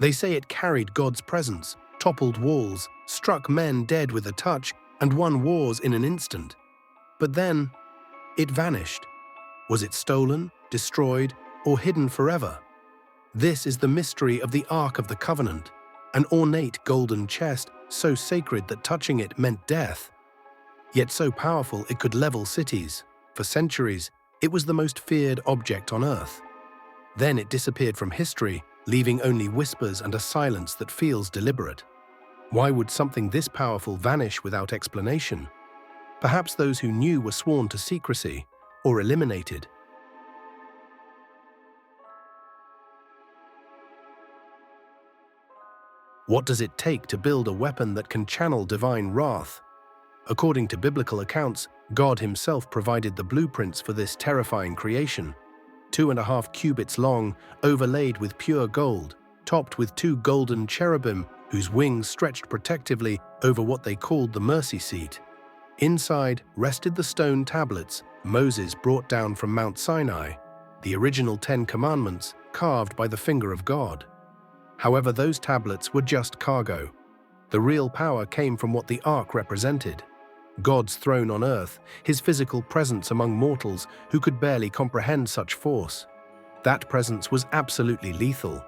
They say it carried God's presence, toppled walls, struck men dead with a touch, and won wars in an instant. But then, it vanished. Was it stolen, destroyed, or hidden forever? This is the mystery of the Ark of the Covenant, an ornate golden chest so sacred that touching it meant death, yet so powerful it could level cities. For centuries, it was the most feared object on Earth. Then it disappeared from history, leaving only whispers and a silence that feels deliberate. Why would something this powerful vanish without explanation? Perhaps those who knew were sworn to secrecy or eliminated. What does it take to build a weapon that can channel divine wrath? According to biblical accounts, God himself provided the blueprints for this terrifying creation. 2.5 cubits long, overlaid with pure gold, topped with 2 golden cherubim whose wings stretched protectively over what they called the mercy seat. Inside rested the stone tablets Moses brought down from Mount Sinai, the original 10 Commandments carved by the finger of God. However, those tablets were just cargo. The real power came from what the Ark represented: God's throne on earth, his physical presence among mortals who could barely comprehend such force. That presence was absolutely lethal.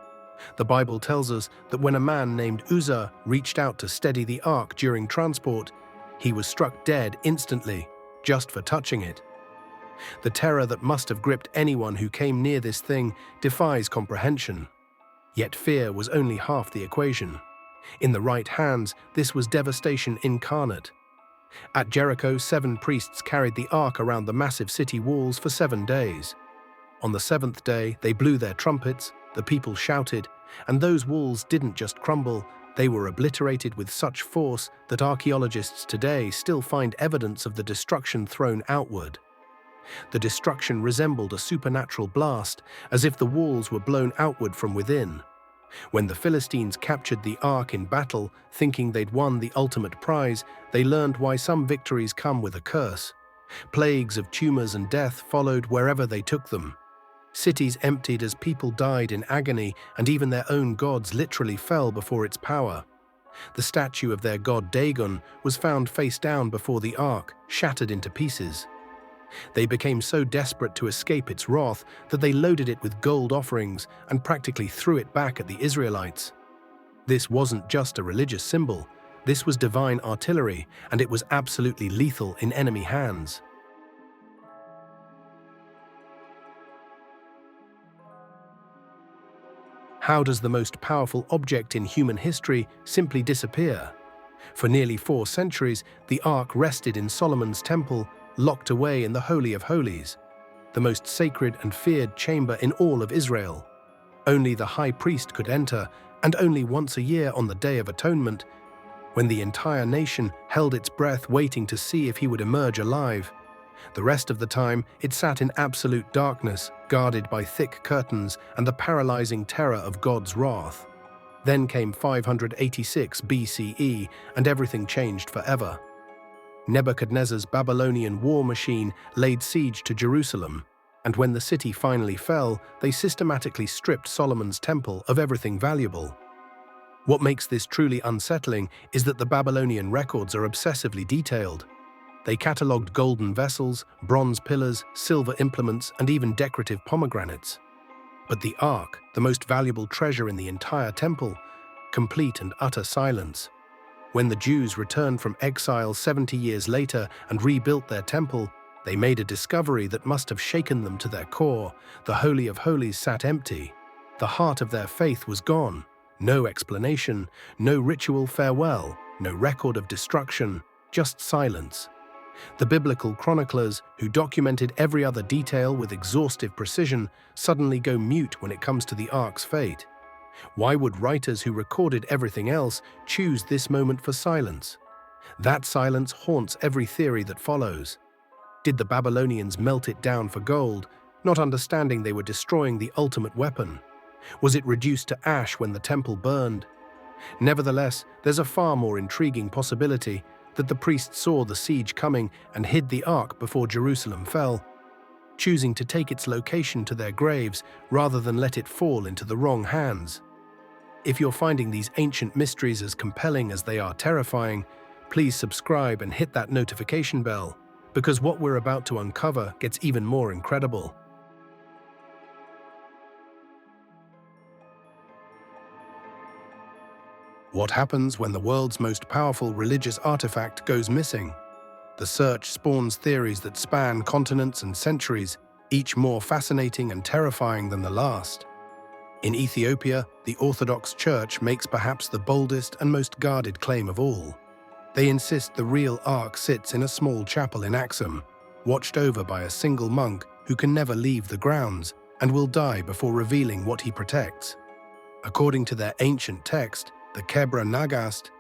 The Bible tells us that when a man named Uzzah reached out to steady the Ark during transport, he was struck dead instantly, just for touching it. The terror that must have gripped anyone who came near this thing defies comprehension. Yet fear was only half the equation. In the right hands, this was devastation incarnate. At Jericho, 7 priests carried the Ark around the massive city walls for 7 days. On the 7th day, they blew their trumpets, the people shouted, and those walls didn't just crumble, they were obliterated with such force that archaeologists today still find evidence of the destruction thrown outward. The destruction resembled a supernatural blast, as if the walls were blown outward from within. When the Philistines captured the Ark in battle, thinking they'd won the ultimate prize, they learned why some victories come with a curse. Plagues of tumors and death followed wherever they took them. Cities emptied as people died in agony, and even their own gods literally fell before its power. The statue of their god Dagon was found face down before the Ark, shattered into pieces. They became so desperate to escape its wrath that they loaded it with gold offerings and practically threw it back at the Israelites. This wasn't just a religious symbol, this was divine artillery, and it was absolutely lethal in enemy hands. How does the most powerful object in human history simply disappear? For nearly 4 centuries, the Ark rested in Solomon's temple, locked away in the Holy of Holies, the most sacred and feared chamber in all of Israel. Only the high priest could enter, and only once a year on the Day of Atonement, when the entire nation held its breath waiting to see if he would emerge alive. The rest of the time, it sat in absolute darkness, guarded by thick curtains and the paralyzing terror of God's wrath. Then came 586 BCE, and everything changed forever. Nebuchadnezzar's Babylonian war machine laid siege to Jerusalem, and when the city finally fell, they systematically stripped Solomon's temple of everything valuable. What makes this truly unsettling is that the Babylonian records are obsessively detailed. They catalogued golden vessels, bronze pillars, silver implements, and even decorative pomegranates. But the Ark, the most valuable treasure in the entire temple, complete and utter silence. When the Jews returned from exile 70 years later and rebuilt their temple, they made a discovery that must have shaken them to their core. The Holy of Holies sat empty. The heart of their faith was gone. No explanation, no ritual farewell, no record of destruction, just silence. The biblical chroniclers, who documented every other detail with exhaustive precision, suddenly go mute when it comes to the Ark's fate. Why would writers who recorded everything else choose this moment for silence? That silence haunts every theory that follows. Did the Babylonians melt it down for gold, not understanding they were destroying the ultimate weapon? Was it reduced to ash when the temple burned? Nevertheless, there's a far more intriguing possibility: that the priests saw the siege coming and hid the Ark before Jerusalem fell, choosing to take its location to their graves rather than let it fall into the wrong hands. If you're finding these ancient mysteries as compelling as they are terrifying, please subscribe and hit that notification bell, because what we're about to uncover gets even more incredible. What happens when the world's most powerful religious artifact goes missing? The search spawns theories that span continents and centuries, each more fascinating and terrifying than the last. In Ethiopia, the Orthodox Church makes perhaps the boldest and most guarded claim of all. They insist the real Ark sits in a small chapel in Axum, watched over by a single monk who can never leave the grounds and will die before revealing what he protects. According to their ancient text, the Kebra Nagast,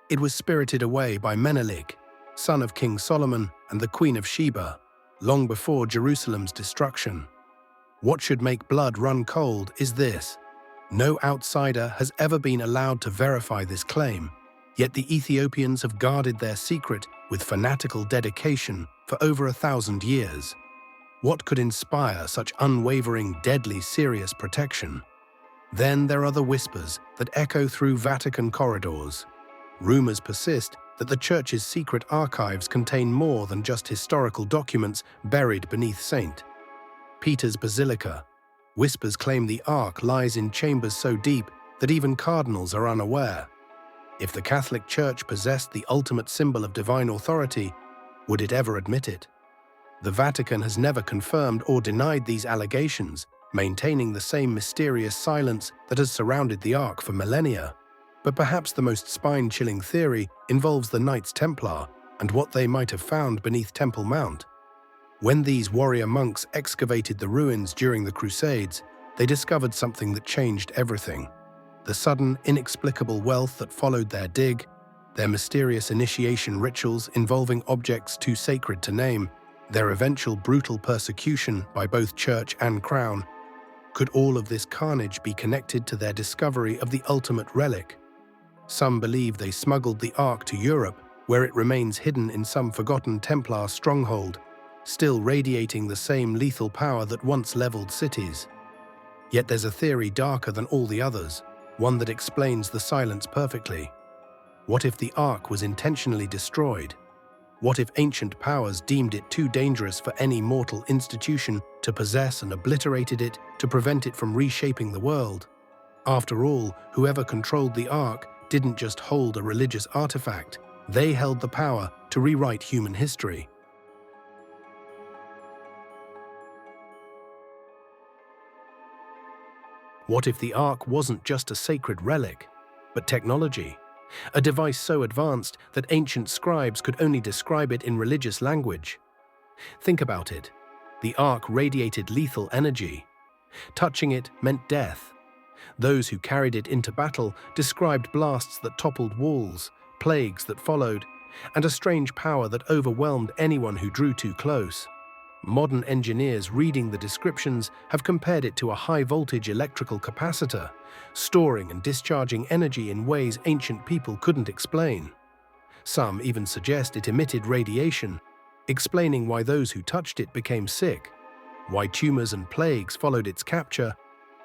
it was spirited away by Menelik, son of King Solomon and the Queen of Sheba, long before Jerusalem's destruction. What should make blood run cold is this: no outsider has ever been allowed to verify this claim, yet the Ethiopians have guarded their secret with fanatical dedication for over 1,000 years. What could inspire such unwavering, deadly, serious protection? Then there are the whispers that echo through Vatican corridors. Rumors persist that the Church's secret archives contain more than just historical documents buried beneath St. Peter's Basilica. Whispers claim the Ark lies in chambers so deep that even cardinals are unaware. If the Catholic Church possessed the ultimate symbol of divine authority, would it ever admit it? The Vatican has never confirmed or denied these allegations, maintaining the same mysterious silence that has surrounded the Ark for millennia. But perhaps the most spine-chilling theory involves the Knights Templar and what they might have found beneath Temple Mount. When these warrior monks excavated the ruins during the Crusades, they discovered something that changed everything. The sudden, inexplicable wealth that followed their dig, their mysterious initiation rituals involving objects too sacred to name, their eventual brutal persecution by both church and crown. Could all of this carnage be connected to their discovery of the ultimate relic? Some believe they smuggled the Ark to Europe, where it remains hidden in some forgotten Templar stronghold, still radiating the same lethal power that once leveled cities. Yet there's a theory darker than all the others, one that explains the silence perfectly. What if the Ark was intentionally destroyed? What if ancient powers deemed it too dangerous for any mortal institution to possess and obliterated it to prevent it from reshaping the world? After all, whoever controlled the Ark didn't just hold a religious artifact, they held the power to rewrite human history. What if the Ark wasn't just a sacred relic, but technology? A device so advanced that ancient scribes could only describe it in religious language. Think about it. The Ark radiated lethal energy. Touching it meant death. Those who carried it into battle described blasts that toppled walls, plagues that followed, and a strange power that overwhelmed anyone who drew too close. Modern engineers reading the descriptions have compared it to a high-voltage electrical capacitor, storing and discharging energy in ways ancient people couldn't explain. Some even suggest it emitted radiation, explaining why those who touched it became sick, why tumors and plagues followed its capture,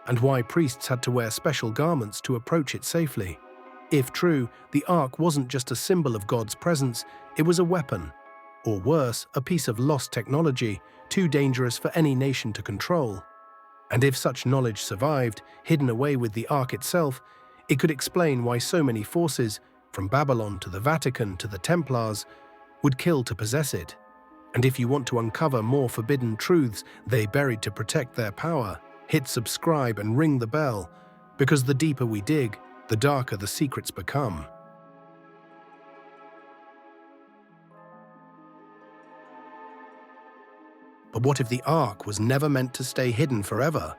and why priests had to wear special garments to approach it safely. If true, the Ark wasn't just a symbol of God's presence, it was a weapon, or worse, a piece of lost technology, too dangerous for any nation to control. And if such knowledge survived, hidden away with the Ark itself, it could explain why so many forces, from Babylon to the Vatican to the Templars, would kill to possess it. And if you want to uncover more forbidden truths they buried to protect their power, hit subscribe and ring the bell, because the deeper we dig, the darker the secrets become. But what if the Ark was never meant to stay hidden forever?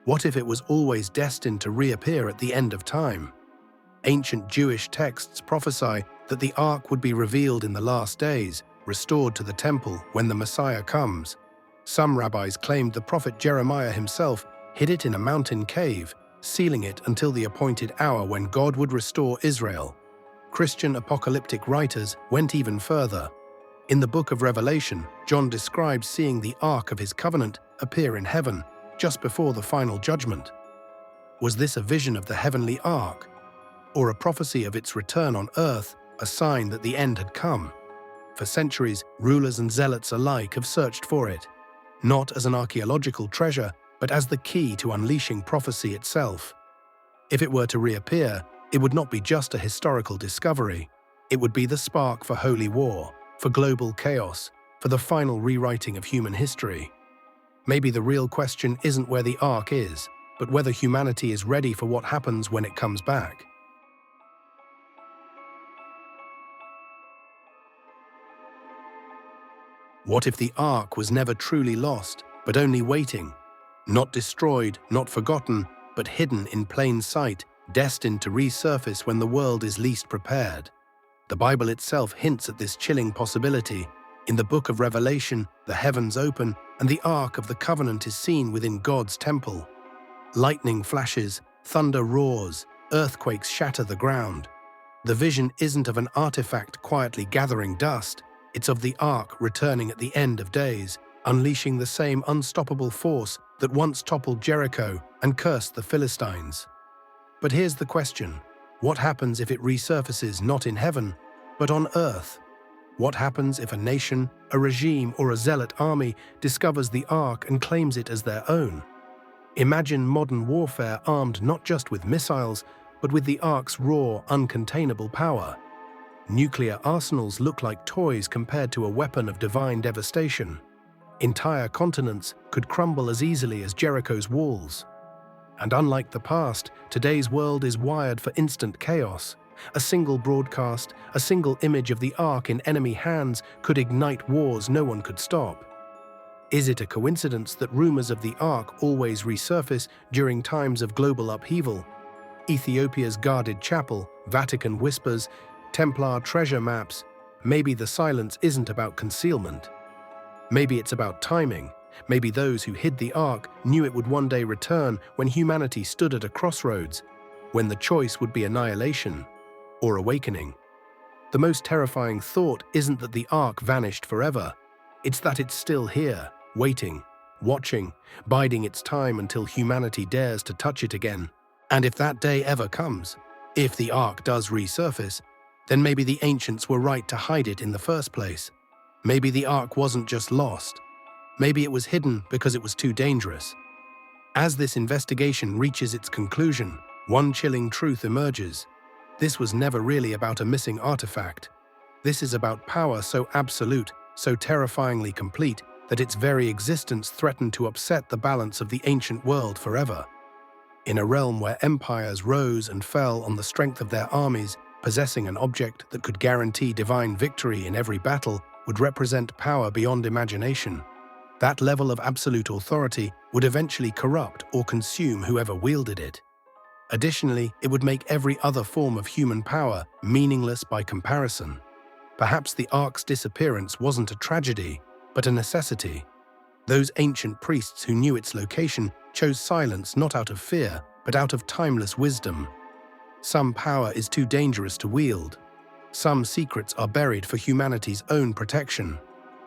What if it was always destined to reappear at the end of time? Ancient Jewish texts prophesy that the Ark would be revealed in the last days, restored to the temple when the Messiah comes. Some rabbis claimed the prophet Jeremiah himself hid it in a mountain cave, sealing it until the appointed hour when God would restore Israel. Christian apocalyptic writers went even further. In the book of Revelation, John describes seeing the Ark of his covenant appear in heaven just before the final judgment. Was this a vision of the heavenly Ark, or a prophecy of its return on Earth, a sign that the end had come? For centuries, rulers and zealots alike have searched for it, not as an archaeological treasure, but as the key to unleashing prophecy itself. If it were to reappear, it would not be just a historical discovery. It would be the spark for holy war, for global chaos, for the final rewriting of human history. Maybe the real question isn't where the Ark is, but whether humanity is ready for what happens when it comes back. What if the Ark was never truly lost, but only waiting? Not destroyed, not forgotten, but hidden in plain sight, destined to resurface when the world is least prepared. The Bible itself hints at this chilling possibility. In the book of Revelation, the heavens open, and the Ark of the Covenant is seen within God's temple. Lightning flashes, thunder roars, earthquakes shatter the ground. The vision isn't of an artifact quietly gathering dust. It's of the Ark returning at the end of days, unleashing the same unstoppable force that once toppled Jericho and cursed the Philistines. But here's the question: what happens if it resurfaces not in heaven, but on earth? What happens if a nation, a regime, or a zealot army discovers the Ark and claims it as their own? Imagine modern warfare armed not just with missiles, but with the Ark's raw, uncontainable power. Nuclear arsenals look like toys compared to a weapon of divine devastation. Entire continents could crumble as easily as Jericho's walls. And unlike the past, today's world is wired for instant chaos. A single broadcast, a single image of the Ark in enemy hands could ignite wars no one could stop. Is it a coincidence that rumors of the Ark always resurface during times of global upheaval? Ethiopia's guarded chapel, Vatican whispers, Templar treasure maps. Maybe the silence isn't about concealment. Maybe it's about timing. Maybe those who hid the Ark knew it would one day return when humanity stood at a crossroads, when the choice would be annihilation or awakening. The most terrifying thought isn't that the Ark vanished forever. It's that it's still here, waiting, watching, biding its time until humanity dares to touch it again. And if that day ever comes, if the Ark does resurface, then maybe the ancients were right to hide it in the first place. Maybe the Ark wasn't just lost. Maybe it was hidden because it was too dangerous. As this investigation reaches its conclusion, one chilling truth emerges. This was never really about a missing artifact. This is about power so absolute, so terrifyingly complete, that its very existence threatened to upset the balance of the ancient world forever. In a realm where empires rose and fell on the strength of their armies, possessing an object that could guarantee divine victory in every battle would represent power beyond imagination. That level of absolute authority would eventually corrupt or consume whoever wielded it. Additionally, it would make every other form of human power meaningless by comparison. Perhaps the Ark's disappearance wasn't a tragedy, but a necessity. Those ancient priests who knew its location chose silence not out of fear, but out of timeless wisdom. Some power is too dangerous to wield. Some secrets are buried for humanity's own protection.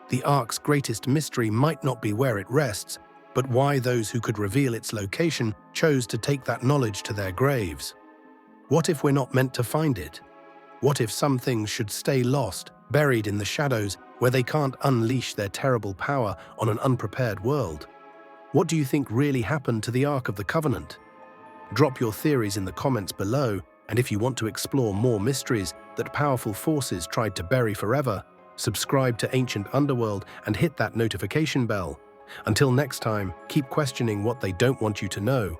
The Ark's greatest mystery might not be where it rests, but why those who could reveal its location chose to take that knowledge to their graves. What if we're not meant to find it? What if some things should stay lost, buried in the shadows, where they can't unleash their terrible power on an unprepared world? What do you think really happened to the Ark of the Covenant? Drop your theories in the comments below, and if you want to explore more mysteries that powerful forces tried to bury forever, subscribe to Ancient Underworld and hit that notification bell. Until next time, keep questioning what they don't want you to know.